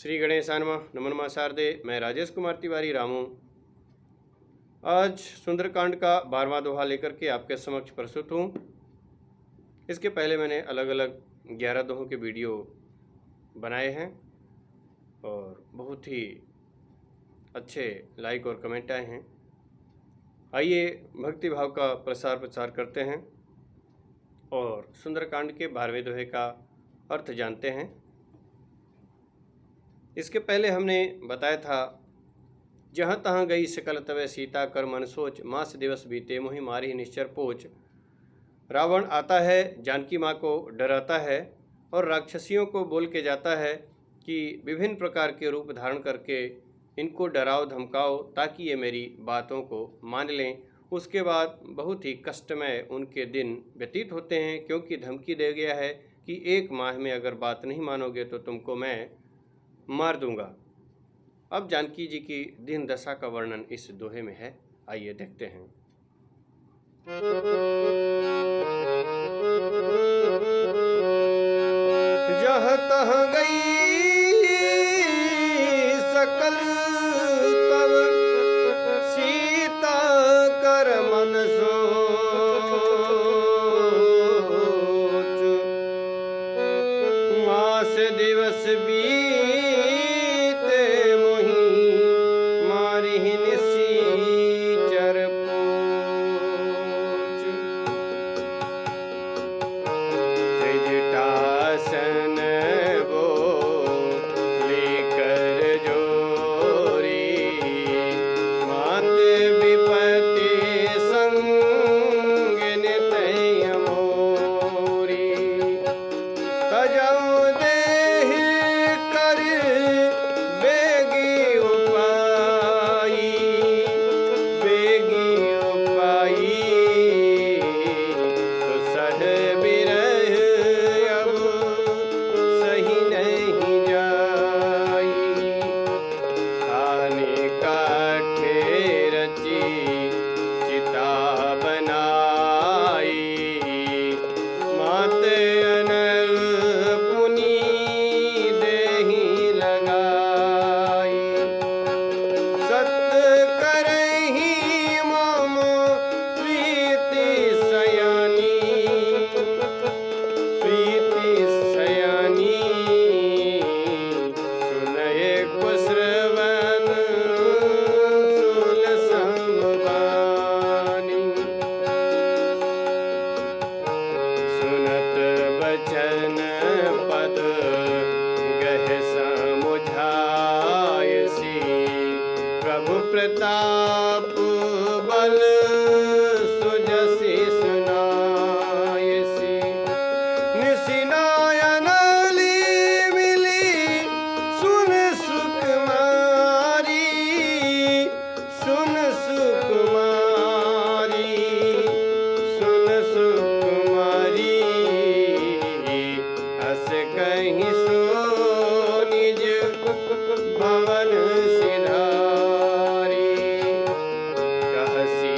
श्री गणेशाय नमः। नमः शारदे। मैं राजेश कुमार तिवारी रामू आज सुंदरकांड का 12वां दोहा लेकर के आपके समक्ष प्रस्तुत हूँ। इसके पहले मैंने अलग अलग 11 दोहों के वीडियो बनाए हैं और बहुत ही अच्छे लाइक और कमेंट आए हैं। आइए भक्ति भाव का प्रसार प्रचार करते हैं और सुंदरकांड के 12वें दोहे का अर्थ जानते हैं। इसके पहले हमने बताया था, जहाँ तहाँ गई सकल तवे सीता कर मन सोच, मास दिवस बीते मोहि मारी निश्चर पोच। रावण आता है, जानकी माँ को डराता है और राक्षसियों को बोल के जाता है कि विभिन्न प्रकार के रूप धारण करके इनको डराओ धमकाओ ताकि ये मेरी बातों को मान लें। उसके बाद बहुत ही कष्टमय उनके दिन व्यतीत होते हैं, क्योंकि धमकी दे गया है कि 1 माह में अगर बात नहीं मानोगे तो तुमको मैं मार दूंगा। अब जानकी जी की दिन दशा का वर्णन इस दोहे में है, आइए देखते हैं। जहाँ तहाँ गई सकल तब सीता कर मन सोच, मास दिवस बीते मोहि मारी निश्चर पोच। त्रिजटासन वो लेकर जोरी, मात विपत्ति संग नितय मोरी। तजौ देहि कर बेगी उपाई, बेगी उपाई तो सह बिरह अब सही नहीं जाई। आने काठे रची चिता बनाई, मात अनल पुनि देहि लगाई। सत्य करहि मम प्रीति सयानी, प्रीति सयानी सुनय कुश्रवण शूल संवानी। सुनत बचन पद गह समुझायसी, प्रभु प्रताप बल सुजसी सुनायसी। निशिनायन ली मिली सुन सुकुमारी, सुन सुकुमारी, सुन सुकुमारी। हस कहीं सो निज भवन सिधारी, कहसी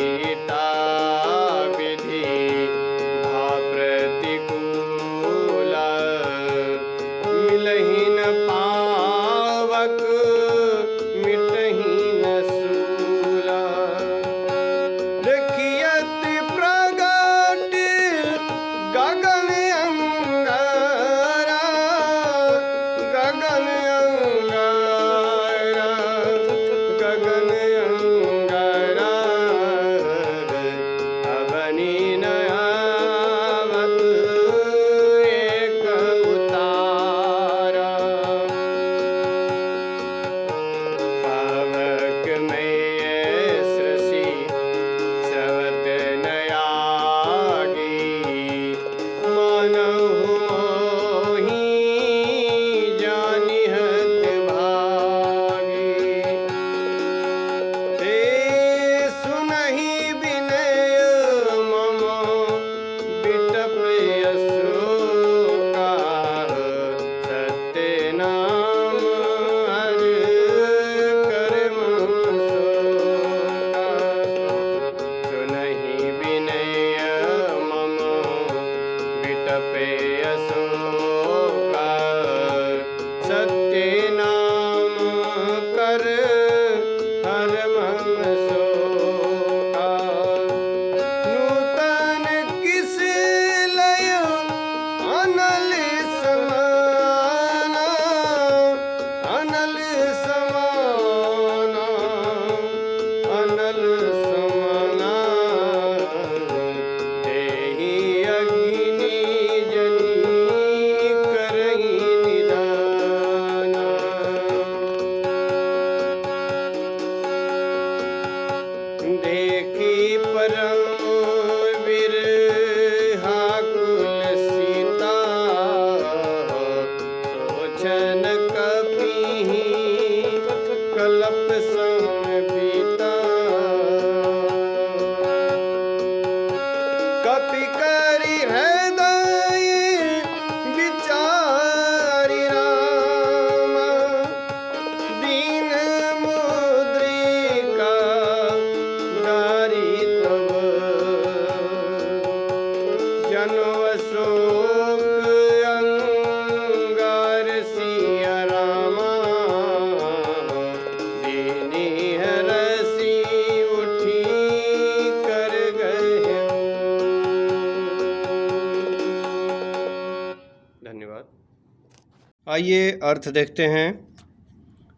आइए अर्थ देखते हैं।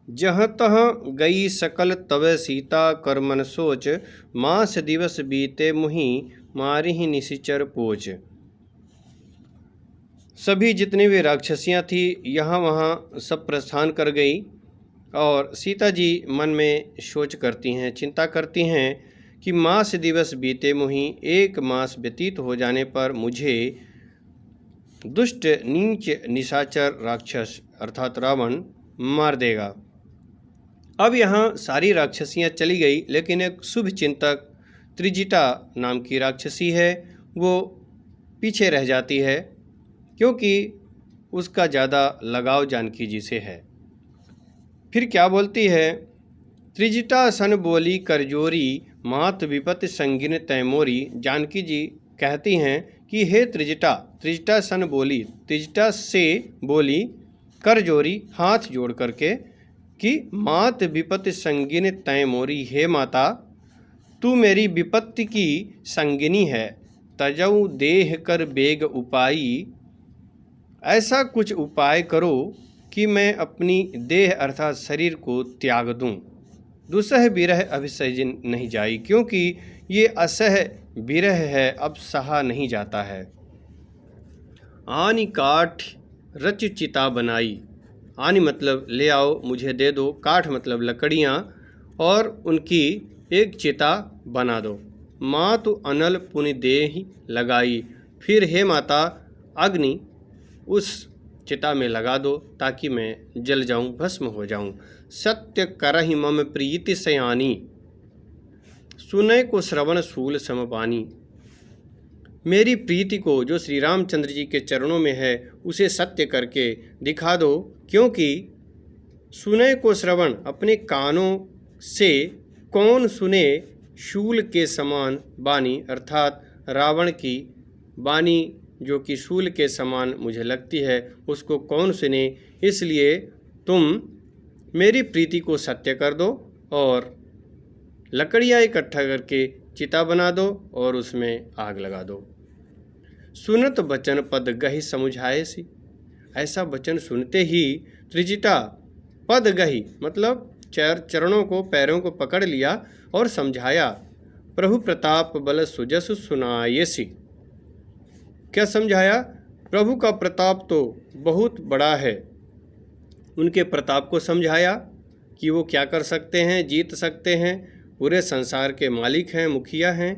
जहाँ तहाँ गई सकल तवे सीता कर मन सोच, मास दिवस बीते मुहि मारी ही निशिचर पोच। सभी जितनी भी राक्षसियाँ थी यहाँ वहाँ सब प्रस्थान कर गई और सीता जी मन में सोच करती हैं, चिंता करती हैं कि मास दिवस बीते मुहि, एक मास व्यतीत हो जाने पर मुझे दुष्ट नीच निशाचर राक्षस अर्थात रावण मार देगा। अब यहाँ सारी राक्षसियाँ चली गई, लेकिन एक शुभ चिंतक त्रिजिटा नाम की राक्षसी है, वो पीछे रह जाती है क्योंकि उसका ज़्यादा लगाव जानकी जी से है। फिर क्या बोलती है? त्रिजिटा सन बोली करजोरी, मात विपत्ति संगिन तैमोरी। जानकी जी कहती हैं कि हे त्रिजिटा, त्रिजिटा सन बोली, त्रिजिटा से बोली करजोरी हाथ जोड़ करके कि मात विपत्ति संगिन तैमोरी, हे माता तू मेरी विपत्ति की संगिनी है, तजऊ देह कर बेग उपाई। ऐसा कुछ उपाय करो कि मैं अपनी देह अर्थात शरीर को त्याग दूं। दुसह बिरह अभिसह नहीं जाई, क्योंकि ये असह बिरह है, अब सहा नहीं जाता है। आनी काठ रच चिता बनाई। आनी मतलब ले आओ, मुझे दे दो। काठ मतलब लकड़ियाँ, और उनकी एक चिता बना दो। मातु अनल पुनि देहि लगाई। फिर हे माता अग्नि उस चिता में लगा दो ताकि मैं जल जाऊं, भस्म हो जाऊं। सत्य करहि मम प्रीति सयानी, सुनय को श्रवण शूल समपानी। मेरी प्रीति को जो श्री रामचंद्र जी के चरणों में है उसे सत्य करके दिखा दो, क्योंकि सुनय को श्रवण अपने कानों से कौन सुने शूल के समान बानी, अर्थात रावण की बानी जो कि शूल के समान मुझे लगती है, उसको कौन सुने। इसलिए तुम मेरी प्रीति को सत्य कर दो और लकड़ियाँ इकट्ठा करके चिता बना दो और उसमें आग लगा दो। सुनत बचन पद गहि समुझाए सी। ऐसा वचन सुनते ही त्रिजिटा पद गहि मतलब चरणों को, पैरों को पकड़ लिया और समझाया। प्रभु प्रताप बल सुजस सुनाये सी। क्या समझाया? प्रभु का प्रताप तो बहुत बड़ा है। उनके प्रताप को समझाया कि वो क्या कर सकते हैं, जीत सकते हैं, पूरे संसार के मालिक हैं, मुखिया हैं।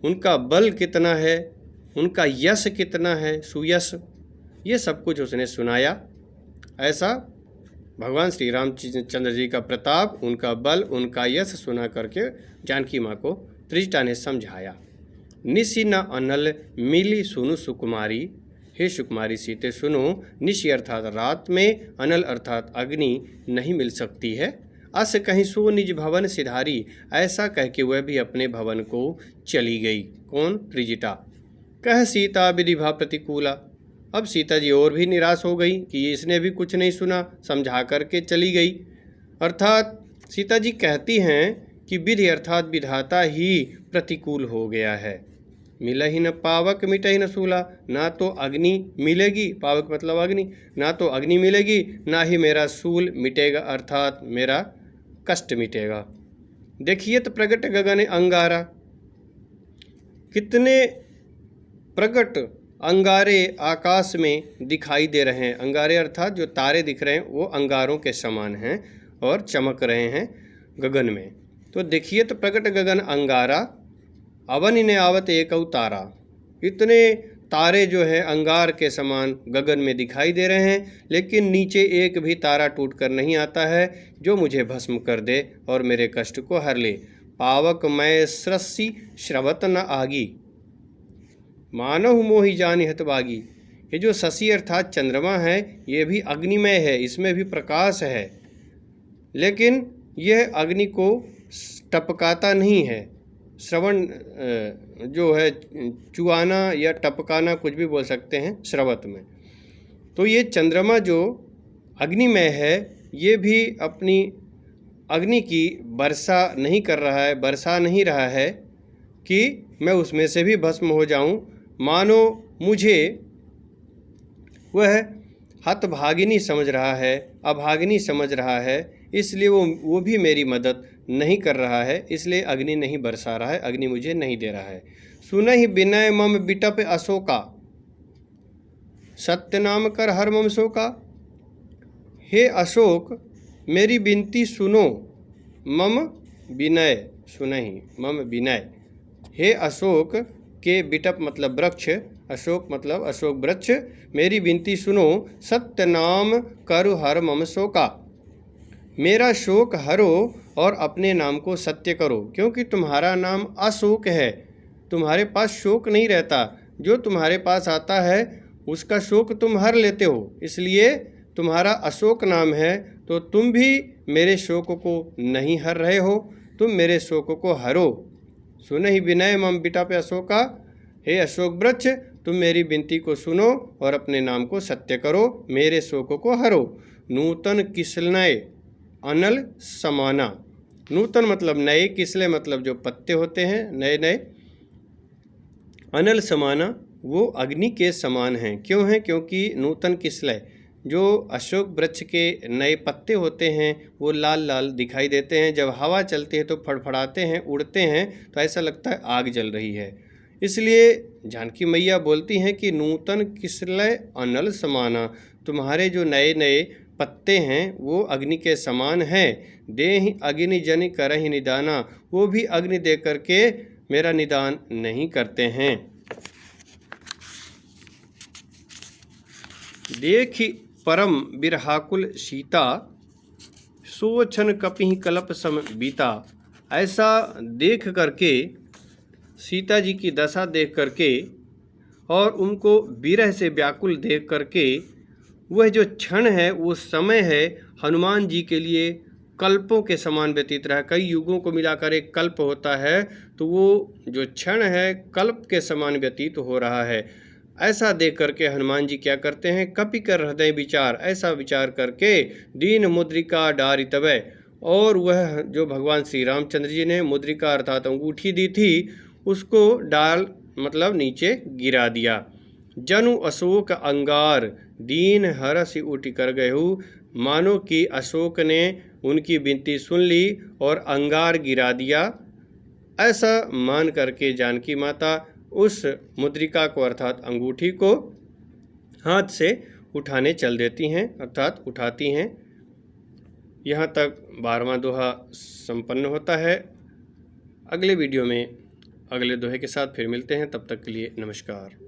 उनका बल कितना है, उनका यश कितना है, सुयश, ये सब कुछ उसने सुनाया। ऐसा भगवान श्री रामचंद्र जी का प्रताप, उनका बल, उनका यश सुना करके जानकी माँ को त्रिजटा ने समझाया। निशि न अनल मिली सुनु सुकुमारी। हे सुकुमारी सीते सुनो, निशि अर्थात रात में, अनल अर्थात अग्नि नहीं मिल सकती है। अस कहीं सो निज भवन सिधारी। ऐसा कह के वह भी अपने भवन को चली गई। कौन? त्रिजिटा। कह सीता विधिभा प्रतिकूला। अब सीता जी और भी निराश हो गई कि इसने भी कुछ नहीं सुना, समझा करके चली गई। अर्थात सीता जी कहती हैं कि विधि अर्थात विधाता ही प्रतिकूल हो गया है। मिलहि न पावक मिटहि न सूला। ना तो अग्नि मिलेगी, पावक मतलब अग्नि, ना तो अग्नि मिलेगी, ना ही मेरा सूल मिटेगा अर्थात मेरा कष्ट मिटेगा। देखिए तो प्रगट गगन अंगारा। कितने प्रगट अंगारे आकाश में दिखाई दे रहे हैं। अंगारे अर्थात जो तारे दिख रहे हैं वो अंगारों के समान हैं और चमक रहे हैं गगन में। तो देखिए तो प्रगट गगन अंगारा, अवन ने आवत एक तारा। इतने तारे जो है अंगार के समान गगन में दिखाई दे रहे हैं, लेकिन नीचे एक भी तारा टूट कर नहीं आता है जो मुझे भस्म कर दे और मेरे कष्ट को हर ले। पावक मैं सृष्टि श्रवत न आगी, मानव मोहि जानि हतभागी। ये जो शशि अर्थात चंद्रमा है ये भी अग्निमय है, इसमें भी प्रकाश है, लेकिन यह अग्नि को टपकाता नहीं है। श्रवण जो है चुआना या टपकाना कुछ भी बोल सकते हैं श्रवत में। तो ये चंद्रमा जो अग्निमय है ये भी अपनी अग्नि की वर्षा नहीं कर रहा है, बरसा नहीं रहा है कि मैं उसमें से भी भस्म हो जाऊं। मानो मुझे वह हतभागिनी समझ रहा है, अभागिनी समझ रहा है, इसलिए वो भी मेरी मदद नहीं कर रहा है, इसलिए अग्नि नहीं बरसा रहा है, अग्नि मुझे नहीं दे रहा है। सुनहि बिनय मम बिटप अशोका, सत्य नाम कर हर मम शोका। हे अशोक, मेरी विनती सुनो, मम विनय, सुनहि मम विनय। हे अशोक के बिटप मतलब वृक्ष, अशोक मतलब अशोक वृक्ष, मेरी विनती सुनो, सत्य नाम करु हर मम शोका। मेरा शोक हरो और अपने नाम को सत्य करो, क्योंकि तुम्हारा नाम अशोक है, तुम्हारे पास शोक नहीं रहता। जो तुम्हारे पास आता है उसका शोक तुम हर लेते हो, इसलिए तुम्हारा अशोक नाम है, तो तुम भी मेरे शोक को नहीं हर रहे हो, तुम मेरे शोक को हरो। सुनहि विनय मम बिटप अशोका। हे अशोक वृक्ष, तुम मेरी विनती को सुनो और अपने नाम को सत्य करो, मेरे शोक को हरो। नूतन किसलय अनल समाना। नूतन मतलब नए, किसले मतलब जो पत्ते होते हैं नए नए, अनल समाना वो अग्नि के समान हैं। क्यों हैं? क्योंकि नूतन किसलय, जो अशोक वृक्ष के नए पत्ते होते हैं वो लाल लाल दिखाई देते हैं, जब हवा चलती है तो फड़फड़ाते हैं, उड़ते हैं, तो ऐसा लगता है आग जल रही है। इसलिए जानकी मैया बोलती हैं कि नूतन किसलय अनल समाना, तुम्हारे जो नए नए पत्ते हैं वो अग्नि के समान हैं। देहि अग्नि जनि करहि निदाना, वो भी अग्नि दे करके मेरा निदान नहीं करते हैं। देखि परम बिरहाकुल सीता, सोछन कपिहि कलप सम बीता। ऐसा देख करके, सीता जी की दशा देख करके और उनको विरह से व्याकुल देख करके, वह जो क्षण है, वो समय है, हनुमान जी के लिए कल्पों के समान व्यतीत रहा। कई युगों को मिलाकर एक कल्प होता है, तो वो जो क्षण है कल्प के समान व्यतीत हो रहा है। ऐसा देख करके हनुमान जी क्या करते हैं? कपि कर हृदय विचार, ऐसा विचार करके दीन मुद्रिका डारि तबै, और वह जो भगवान श्री रामचंद्र जी ने मुद्रिका अर्थात अंगूठी दी थी, उसको डाल मतलब नीचे गिरा दिया। जनु अशोक अंगार, दीन हरसि उठ कर गयहु। मानो कि अशोक ने उनकी विनती सुन ली और अंगार गिरा दिया। ऐसा मान करके जानकी माता उस मुद्रिका को अर्थात अंगूठी को हाथ से उठाने चल देती हैं, अर्थात उठाती हैं। यहाँ तक 12वां दोहा संपन्न होता है। अगले वीडियो में अगले दोहे के साथ फिर मिलते हैं, तब तक के लिए नमस्कार।